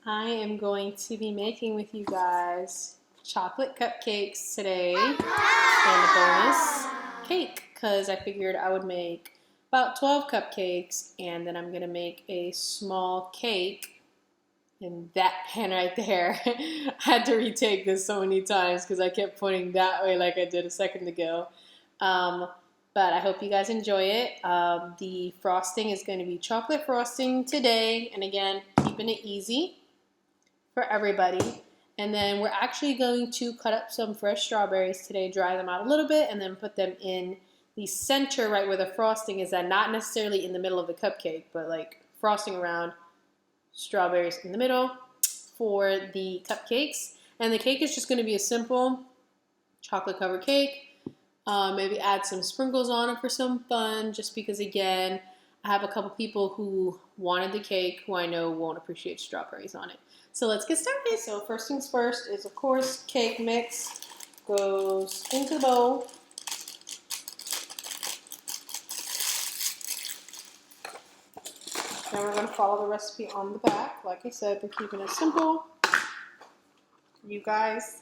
I am going to be making with you guys chocolate cupcakes today and a bonus cake because I figured I would make about 12 cupcakes and then I'm going to make a small cake in that pan right there. I had to retake this so many times because I kept pointing that way like I did a second ago. But I hope you guys enjoy it. The frosting is going to be chocolate frosting today, and again, keeping it easy for everybody. And then we're actually going to cut up some fresh strawberries today, dry them out a little bit, and then put them in the center right where the frosting is at, not necessarily in the middle of the cupcake, but like frosting around, strawberries in the middle for the cupcakes. And the cake is just going to be a simple chocolate covered cake. Maybe add some sprinkles on it for some fun, just because, again, I have a couple people who wanted the cake who I know won't appreciate strawberries on it. So let's get started. So first things first is, of course, cake mix goes into the bowl. Then we're going to follow the recipe on the back. Like I said, we're keeping it simple for you guys.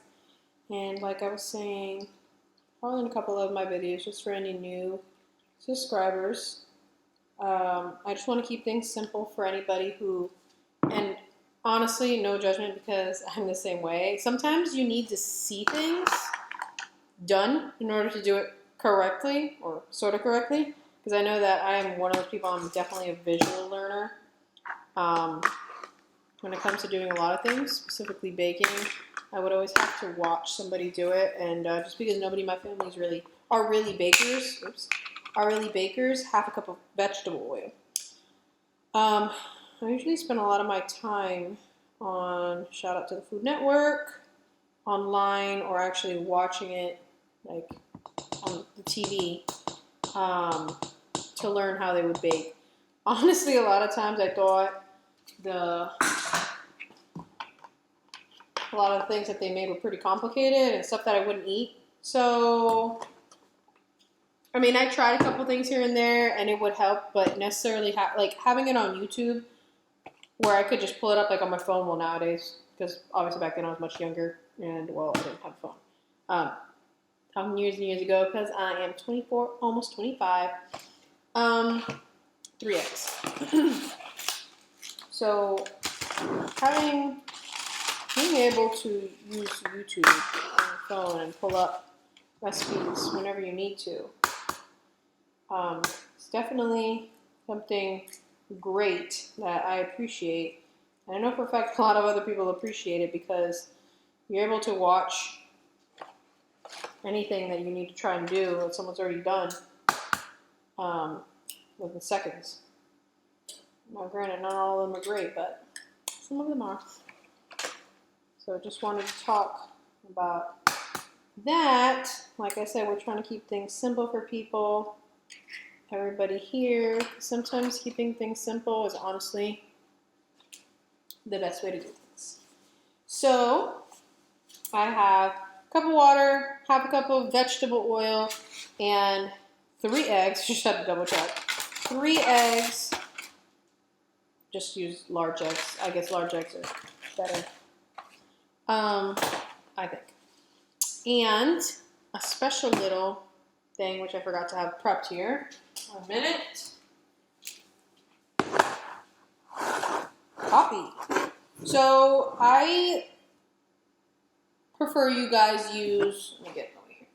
And like I was saying, probably in a couple of my videos, just for any new subscribers. I just want to keep things simple for anybody who, and honestly, no judgment because I'm the same way. Sometimes you need to see things done in order to do it correctly, or sort of correctly, because I know that I am one of those people, I'm definitely a visual learner. When it comes to doing a lot of things, specifically baking, I would always have to watch somebody do it, and just because nobody in my family are really bakers, half a cup of vegetable oil. I usually spend a lot of my time on, shout out to the Food Network, online, or actually watching it like on the TV to learn how they would bake. Honestly, a lot of times I thought a lot of the things that they made were pretty complicated and stuff that I wouldn't eat. So, I mean, I tried a couple things here and there and it would help, but necessarily having it on YouTube where I could just pull it up like on my phone, well, nowadays, because obviously back then I was much younger and, well, I didn't have a phone. Talking years and years ago, because I am 24, almost 25. 3 eggs. So, being able to use YouTube on your phone and pull up recipes whenever you need to, it's definitely something great that I appreciate. And I know for a fact a lot of other people appreciate it because you're able to watch anything that you need to try and do that someone's already done within seconds. Now, granted, not all of them are great, but some of them are. So I just wanted to talk about that. Like I said, we're trying to keep things simple for people. Everybody here. Sometimes keeping things simple is honestly the best way to do things. So I have a cup of water, half a cup of vegetable oil, and 3 eggs. Just had to double check. 3 eggs. Just use large eggs. I guess large eggs are better. I think. And a special little thing, which I forgot to have prepped here. 1 minute. Coffee. So I prefer you guys use, let me get it over here.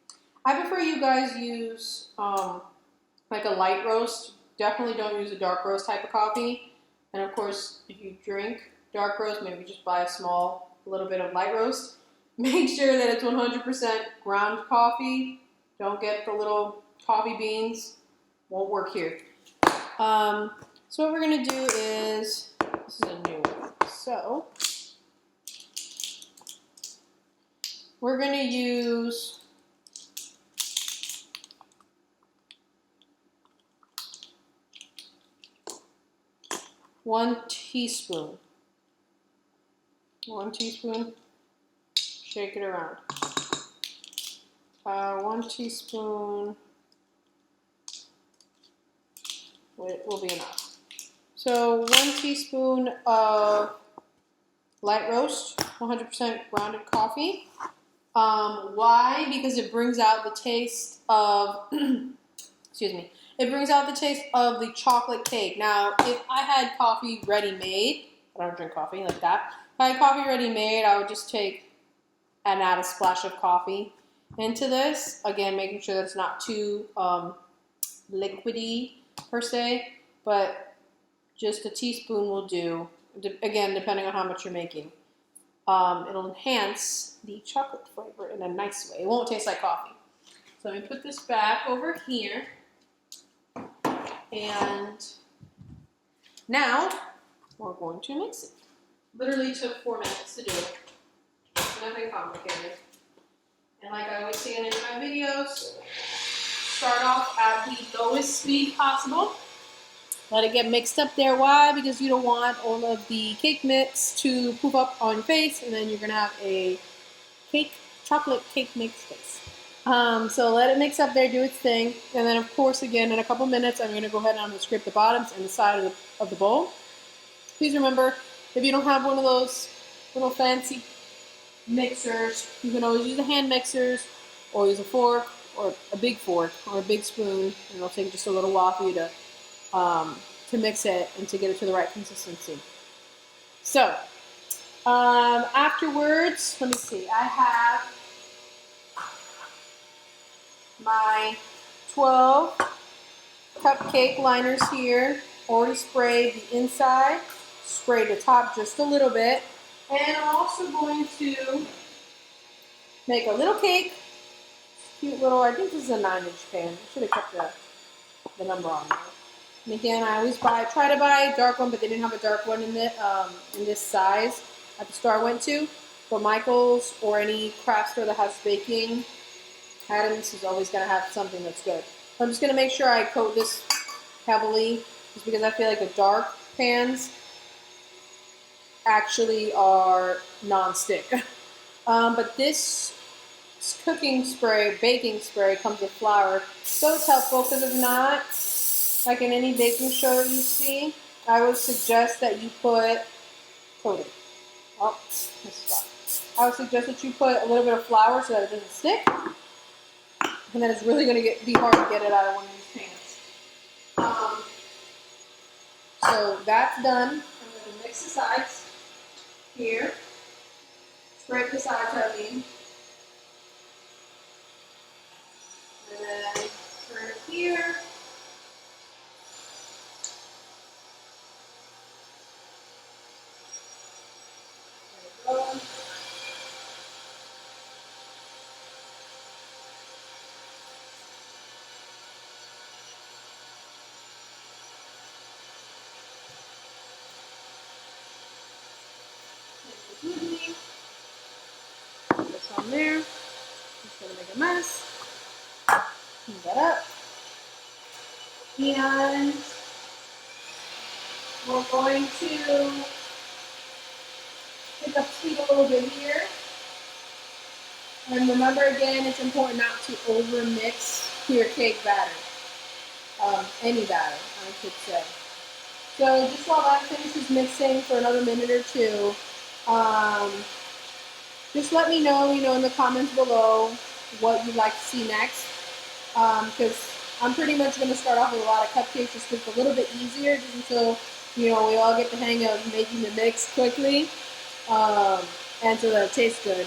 I prefer you guys use like a light roast. Definitely don't use a dark roast type of coffee. And of course, if you drink dark roast, maybe just buy a little bit of light roast. Make sure that it's 100% ground coffee. Don't get the little coffee beans. Won't work here. So what we're going to do is, this is a new one. So we're going to use one teaspoon. 1 teaspoon. Shake it around. 1 teaspoon will be enough. So 1 teaspoon of light roast, 100% grounded coffee. Why? Because it brings out the taste of, excuse me, it brings out the taste of the chocolate cake. Now, if I had coffee ready-made, I don't drink coffee like that. If I had coffee ready-made, I would just take and add a splash of coffee into this. Again, making sure that it's not too liquidy per se, but just a teaspoon will do. Again, depending on how much you're making. It'll enhance the chocolate flavor in a nice way. It won't taste like coffee. So let me put this back over here. And now we're going to mix it. Literally took 4 minutes to do it. Nothing complicated. And like I always say in any of my videos, start off at the lowest speed possible. Let it get mixed up there. Why? Because you don't want all of the cake mix to poof up on your face, and then you're going to have a chocolate cake mix face. So let it mix up there, do its thing. And then, of course, again, in a couple minutes, I'm going to go ahead and I'm going to scrape the bottoms and the side of the bowl. Please remember, if you don't have one of those little fancy mixers, you can always use a hand mixers or use a fork or a big fork or a big spoon. And it'll take just a little while for you to mix it and to get it to the right consistency. So, afterwards, let me see, I have my 12 cupcake liners here, already sprayed the inside, sprayed the top just a little bit, and I'm also going to make a little cake, cute little, I think this is a 9-inch pan, I should have kept the number on there. And again, I always try to buy a dark one, but they didn't have a dark one in this size at the store I went to. But Michael's or any craft store that has baking items is always going to have something that's good. So I'm just going to make sure I coat this heavily, just because I feel like the dark pans actually are non-stick. But this baking spray comes with flour, so it's helpful, because if not, like in any baking show that you see, I would suggest that you put coating. Oh, I would suggest that you put a little bit of flour so that it doesn't stick, and then it's really going to be hard to get it out of one of these pans. So that's done. I'm going to mix the sides here. Scrape the sides, I mean. And then turn it here. Put this on there. Just gonna make a mess. Clean that up. And we're going to pick up speed a little bit here. And remember, again, it's important not to over mix your cake batter. Any batter, I should say. So just while that finishes mixing for another minute or two, just let me know, in the comments below what you'd like to see next. Because I'm pretty much going to start off with a lot of cupcakes, just because it's a little bit easier, just until, we all get the hang of making the mix quickly, and so that it tastes good.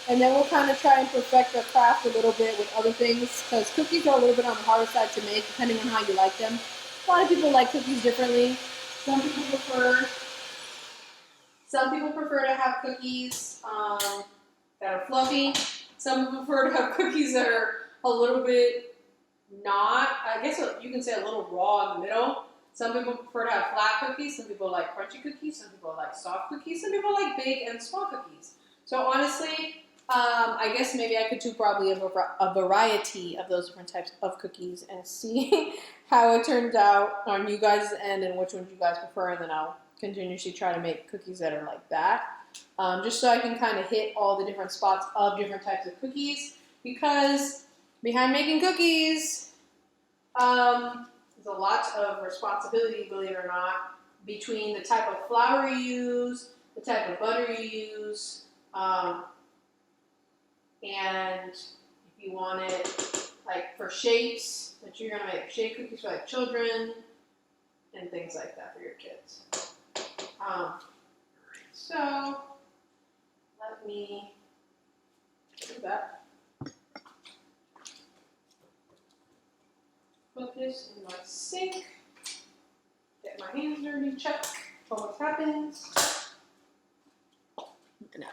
And then we'll kind of try and perfect our craft a little bit with other things, because cookies are a little bit on the harder side to make, depending on how you like them. A lot of people like cookies differently. Some people prefer to have cookies that are fluffy. Some people prefer to have cookies that are a little bit I guess you can say a little raw in the middle. Some people prefer to have flat cookies. Some people like crunchy cookies. Some people like soft cookies. Some people like big and small cookies. So honestly, I guess maybe I could do probably a variety of those different types of cookies and see how it turns out on you guys' end and which ones you guys prefer, and then I'll continuously try to make cookies that are like that, just so I can kind of hit all the different spots of different types of cookies, because behind making cookies, there's a lot of responsibility, believe it or not, between the type of flour you use, the type of butter you use, and if you want it like for shapes, that you're gonna make shape cookies for like children and things like that for your kids. So let me do that. Put this in my sink. Get my hands dirty, check for what happens. Get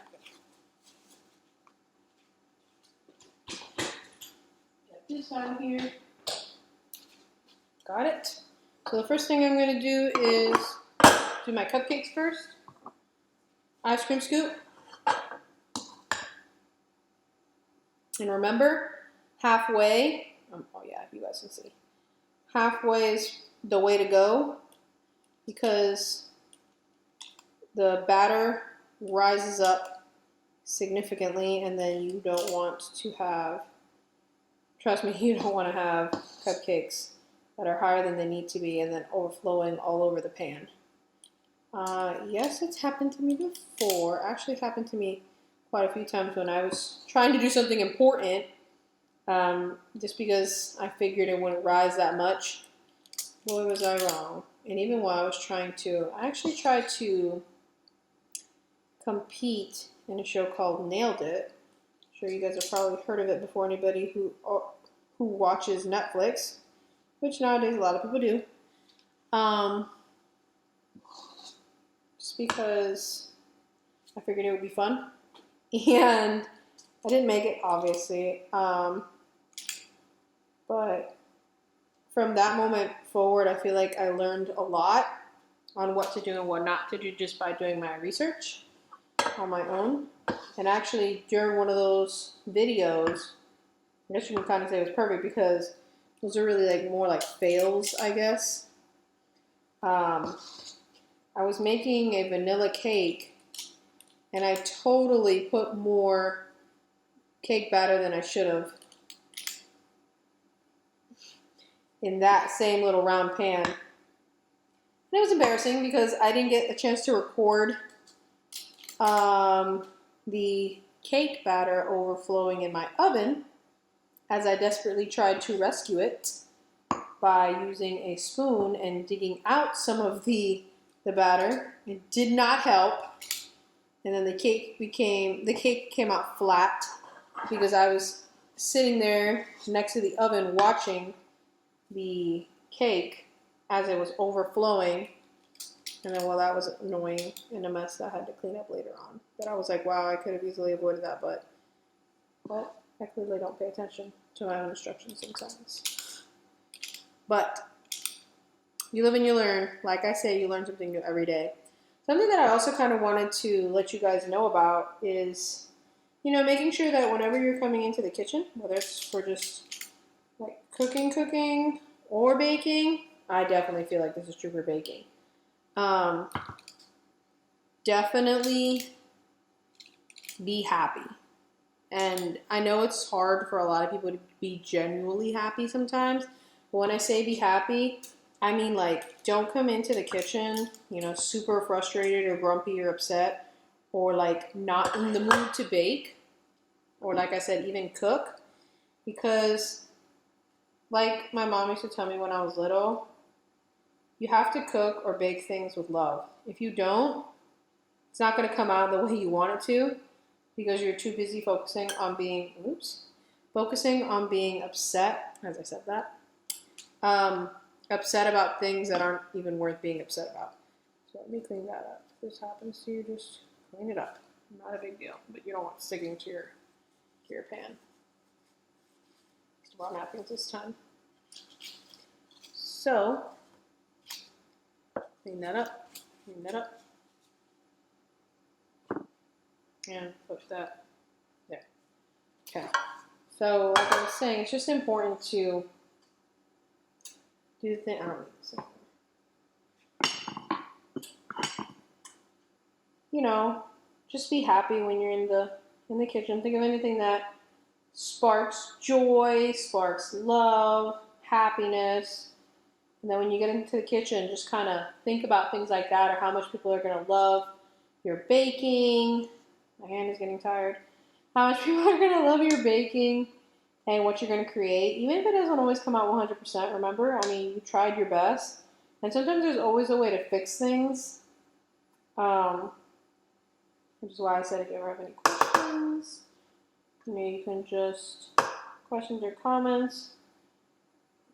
this out of here. Got it. So the first thing I'm going to do is do my cupcakes first. Ice cream scoop. And remember, halfway, oh yeah, you guys can see. Halfway is the way to go because the batter rises up significantly and then you don't want to have, trust me, you don't want to have cupcakes that are higher than they need to be and then overflowing all over the pan. Yes, it's happened to me before. Actually, it happened to me quite a few times when I was trying to do something important, just because I figured it wouldn't rise that much. Boy, was I wrong. And even while I was trying to, I actually tried to compete in a show called Nailed It. I'm sure you guys have probably heard of it before, anybody who watches Netflix, which nowadays a lot of people do. Just because I figured it would be fun. And I didn't make it, obviously. But from that moment forward, I feel like I learned a lot on what to do and what not to do just by doing my research on my own. And actually, during one of those videos, I guess you can kind of say it was perfect because those are really like more like fails, I guess. I was making a vanilla cake and I totally put more cake batter than I should have in that same little round pan. And it was embarrassing because I didn't get a chance to record the cake batter overflowing in my oven as I desperately tried to rescue it by using a spoon and digging out some of the batter. It did not help. And then the cake came out flat because I was sitting there next to the oven watching the cake as it was overflowing. And then, well, that was annoying and a mess that I had to clean up later on. But I was like, wow, I could have easily avoided that, but I clearly don't pay attention to my own instructions sometimes. But you live and you learn. Like I say, you learn something new every day. Something that I also kind of wanted to let you guys know about is, making sure that whenever you're coming into the kitchen, whether it's for just like cooking, or baking, I definitely feel like this is true for baking. Definitely be happy. And I know it's hard for a lot of people to be genuinely happy sometimes. But when I say be happy, I mean like don't come into the kitchen, super frustrated or grumpy or upset or like not in the mood to bake or like I said, even cook. Because like my mom used to tell me when I was little, you have to cook or bake things with love. If you don't, it's not going to come out the way you want it to because you're too busy focusing on being upset, as I said that, upset about things that aren't even worth being upset about. So let me clean that up. If this happens to you, just clean it up. Not a big deal, but you don't want it sticking to your pan. Just about napkins this time. So, clean that up, and push that there. Okay, so like I was saying, it's just important to do the thing. I don't know. Just be happy when you're in the kitchen. Think of anything that sparks joy, sparks love, happiness. And then when you get into the kitchen, just kind of think about things like that or how much people are going to love your baking. My hand is getting tired. How much people are gonna love your baking and what you're gonna create, even if it doesn't always come out 100%. Remember, I mean, you tried your best, and sometimes there's always a way to fix things. Which is why I said if you ever have any questions, you can just questions or comments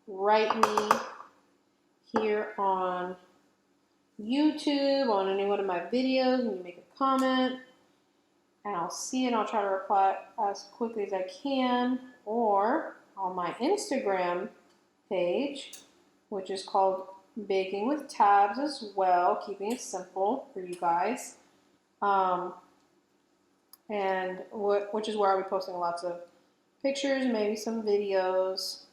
write me here on YouTube on any one of my videos, and you make a comment, and I'll see it and I'll try to reply as quickly as I can, or on my Instagram page, which is called Baking with Tabs as well, keeping it simple for you guys. Which is where I'll be posting lots of pictures, maybe some videos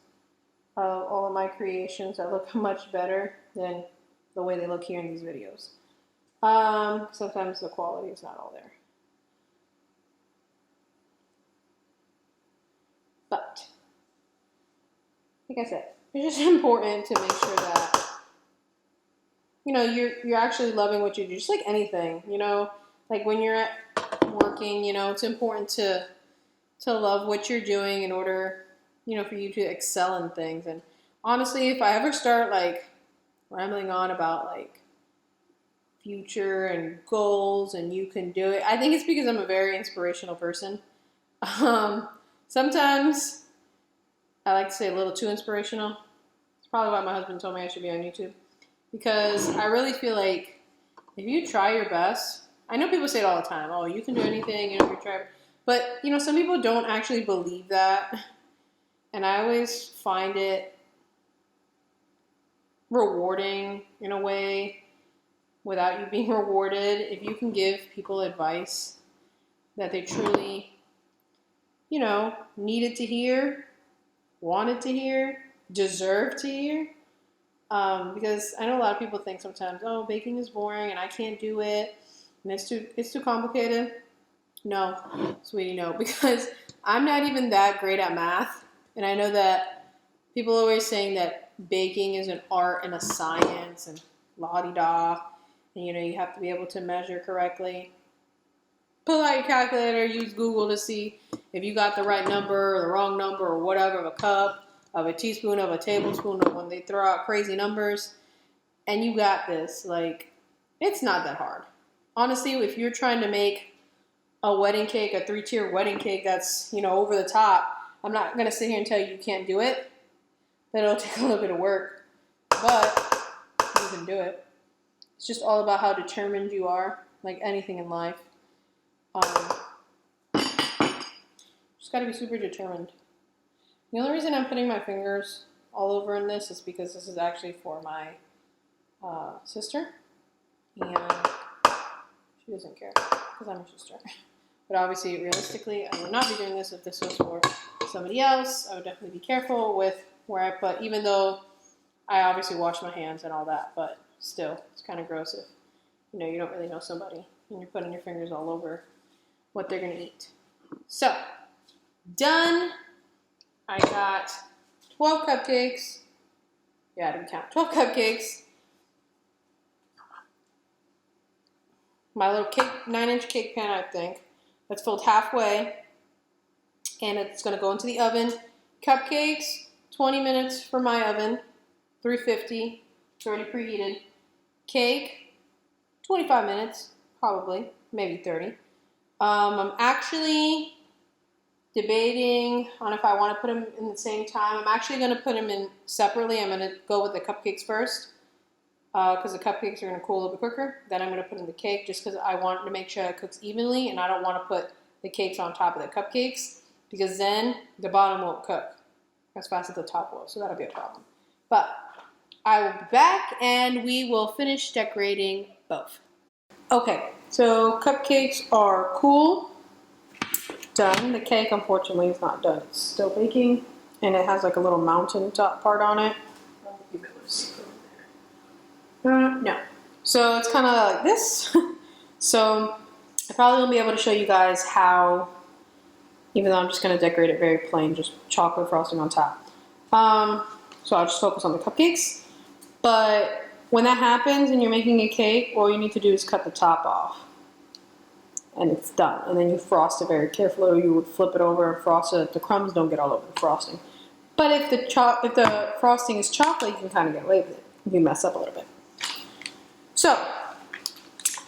of all of my creations that look much better than the way they look here in these videos. Sometimes the quality is not all there. But, like I said, it's just important to make sure that, you know, you're actually loving what you do, just like anything, you know, like when you're working, you know, it's important to love what you're doing in order, you know, for you to excel in things. And honestly, if I ever start like rambling on about like future and goals and you can do it, I think it's because I'm a very inspirational person. Sometimes I like to say a little too inspirational. It's probably why my husband told me I should be on YouTube, because I really feel like if you try your best, I know people say it all the time, oh, you can do anything, you know, if you try. But, you know, some people don't actually believe that. And I always find it rewarding in a way without you being rewarded. If you can give people advice that they truly, you know, needed to hear, wanted to hear, deserve to hear. Because I know a lot of people think sometimes, oh, baking is boring and I can't do it and it's too complicated. No, sweetie, no, because I'm not even that great at math. And I know that people are always saying that baking is an art and a science and la-di-da. And, you know, you have to be able to measure correctly. Pull out your calculator, use Google to see if you got the right number or the wrong number or whatever of a cup, of a teaspoon, of a tablespoon, of when they throw out crazy numbers. And you got this. Like, it's not that hard. Honestly, if you're trying to make a wedding cake, a 3-tier wedding cake that's, you know, over the top, I'm not going to sit here and tell you you can't do it. That it'll take a little bit of work. But you can do it. It's just all about how determined you are, like anything in life. Just got to be super determined. The only reason I'm putting my fingers all over in this is because this is actually for my sister. And she doesn't care because I'm her sister. But obviously, realistically, I would not be doing this if this was for somebody else. I would definitely be careful with where I put, even though I obviously wash my hands and all that, but still, it's kind of gross if, you know, you don't really know somebody and you're putting your fingers all over what they're going to eat. So, done. I got 12 cupcakes. Yeah, I didn't count. 12 cupcakes. My little cake, 9-inch cake pan, I think. That's filled halfway. And it's going to go into the oven. Cupcakes, 20 minutes for my oven. 350. It's already preheated. Cake, 25 minutes. Probably. Maybe 30. I'm actually debating on if I want to put them in the same time. I'm actually going to put them in separately. I'm going to go with the cupcakes first. Because the cupcakes are going to cool a little bit quicker. Then I'm going to put in the cake just because I want to make sure it cooks evenly, and I don't want to put the cakes on top of the cupcakes because then the bottom won't cook as fast as the top will, so that'll be a problem. But I will be back and we will finish decorating both. Okay, so cupcakes are cool. Done. The cake, unfortunately, is not done. It's still baking, and it has like a little mountain top part on it. No. So it's kind of like this. So I probably won't be able to show you guys how, even though I'm just going to decorate it very plain, just chocolate frosting on top. So I'll just focus on the cupcakes. But when that happens and you're making a cake, all you need to do is cut the top off. and it's done. And then you frost it very carefully, or you would flip it over and frost it. The crumbs don't get all over the frosting. But if the frosting is chocolate, you can kind of get away with it if you mess up a little bit. So,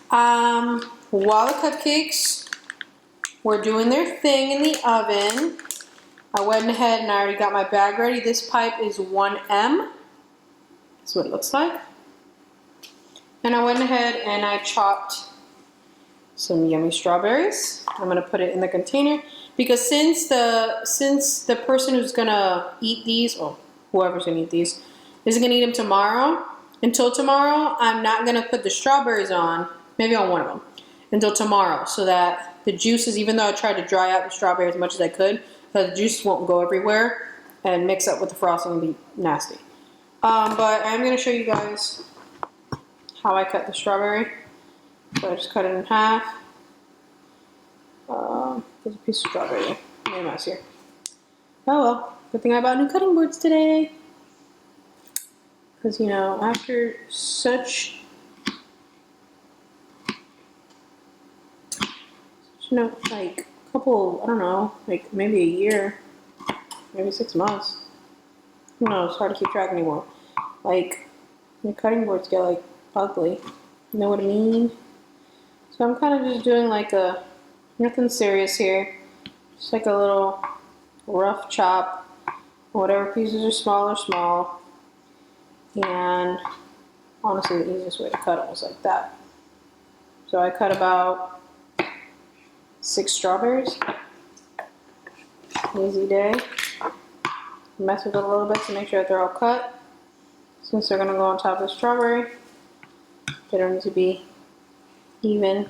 while the cupcakes were doing their thing in the oven, I went ahead and I already got my bag ready. This pipe is 1M. That's what it looks like. And I went ahead and I chopped some yummy strawberries. I'm gonna put it in the container because since the person who's gonna eat these, or whoever's gonna eat these, is gonna eat them tomorrow, until tomorrow, I'm not gonna put the strawberries on, maybe on one of them, until tomorrow, so that the juices, even though I tried to dry out the strawberry as much as I could, so the juice won't go everywhere and mix up with the frosting and be nasty. But I'm gonna show you guys how I cut the strawberry. So I just cut it in half. There's a piece of strawberry there. No mess here. Oh well, good thing I bought new cutting boards today. Because, you know, after such, you know, like a couple, I don't know, like maybe a year, maybe 6 months. I don't know, it's hard to keep track anymore. Like, your cutting boards get like ugly. You know what I mean? So I'm kind of just doing like a, nothing serious here. Just like a little rough chop. Whatever pieces are small. And honestly, the easiest way to cut it was like that. So I cut about 6 strawberries. Easy day. Mess with it a little bit to make sure that they're all cut. Since they're going to go on top of the strawberry, they don't need to be evenly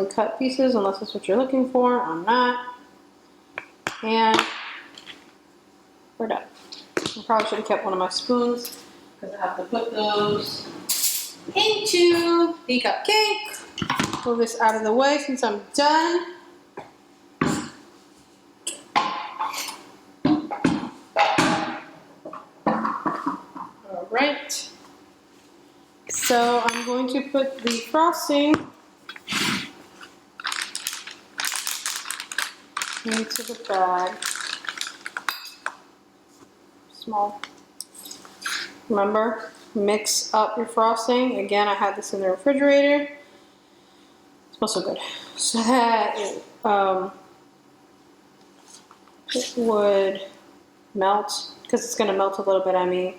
cut pieces unless that's what you're looking for. I'm not. And we're done. I probably should have kept one of my spoons because I have to put those into the cupcake. Move this out of the way since I'm done. Alright. So I'm going to put the frosting into the bag. Small. Remember, mix up your frosting. Again, I had this in the refrigerator. It smells so good. So that it would melt, because it's going to melt a little bit, I mean.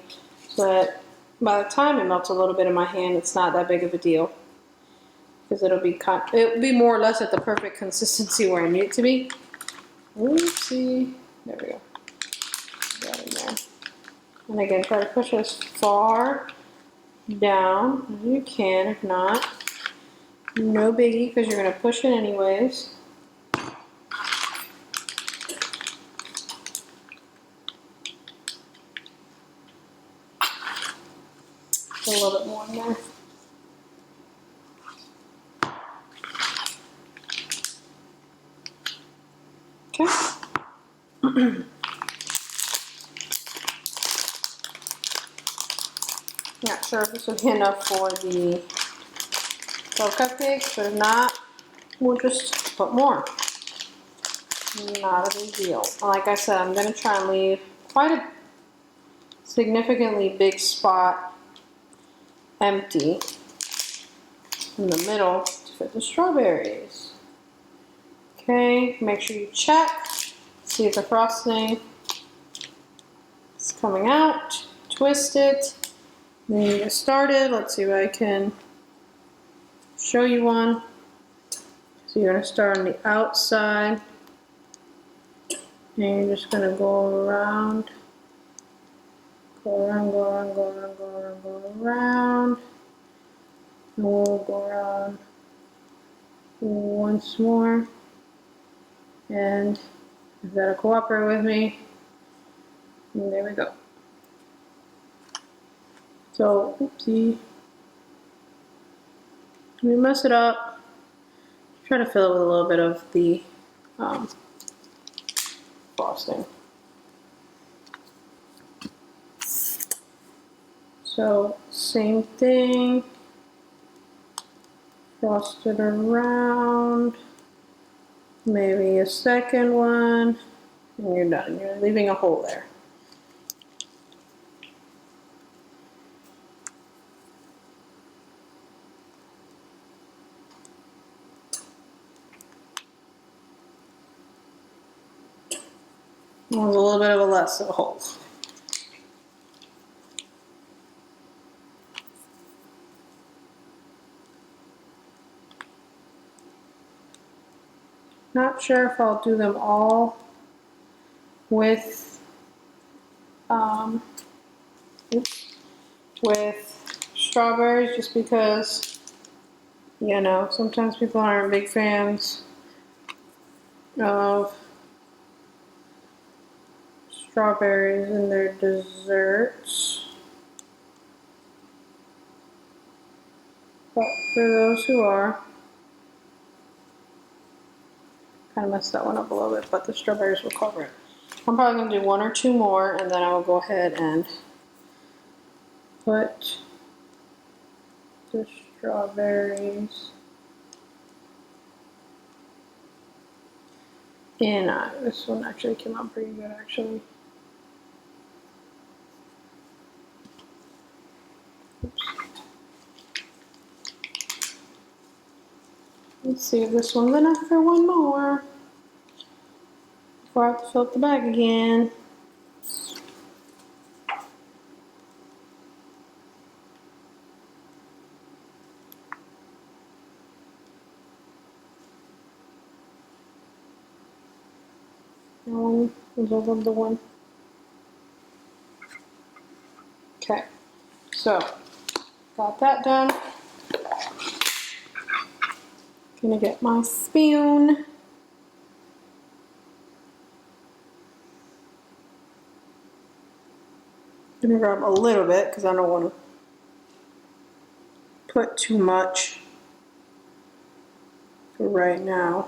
But by the time it melts a little bit in my hand, it's not that big of a deal. Because it'll be more or less at the perfect consistency where I need it to be. Oopsie. There we go. Got it in there. And again, try to push as far down as you can. If not, no biggie, because you're going to push it anyways. A little bit more in there. Okay. Not sure if this will be enough for the 12 cupcakes, but if not, we'll just put more. Not a big deal. Like I said, I'm going to try and leave quite a significantly big spot empty in the middle to fit the strawberries. Okay, make sure you check, see if the frosting is coming out, twist it. Then you get started. Let's see if I can show you one. So you're going to start on the outside. And you're just going to go around. Go around, go around, go around, go around, go around. And we'll go around once more. And if that'll cooperate with me. And there we go. So, oopsie, we mess it up. Try to fill it with a little bit of the frosting. So, same thing. Frost it around. Maybe a second one. And you're done. You're leaving a hole there. There's a little bit of a less of a hole. Not sure if I'll do them all with strawberries, just because, you know, sometimes people aren't big fans of strawberries in their desserts. But for those who are, kind of messed that one up a little bit, but the strawberries will cover it. I'm probably going to do one or two more, and then I will go ahead and put the strawberries in. This one actually came out pretty good, actually. Oops. Let's see if this one's enough for one more before I have to fill up the bag again. That one was over the one. Okay, so got that done. Gonna get my spoon. Gonna grab a little bit because I don't want to put too much for right now.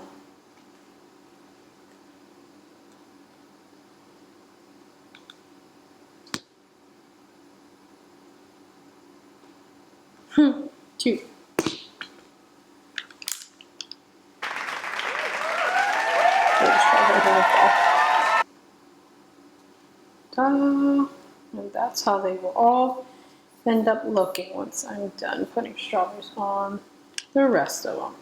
Cute. Ta-da. And that's how they will all end up looking once I'm done putting strawberries on the rest of them.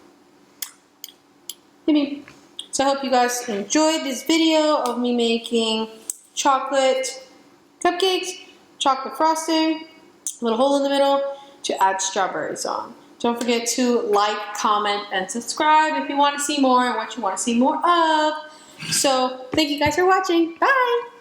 Maybe. So I hope you guys enjoyed this video of me making chocolate cupcakes, chocolate frosting, little hole in the middle to add strawberries on. Don't forget to like, comment, and subscribe if you want to see more and what you want to see more of. So thank you guys for watching. Bye!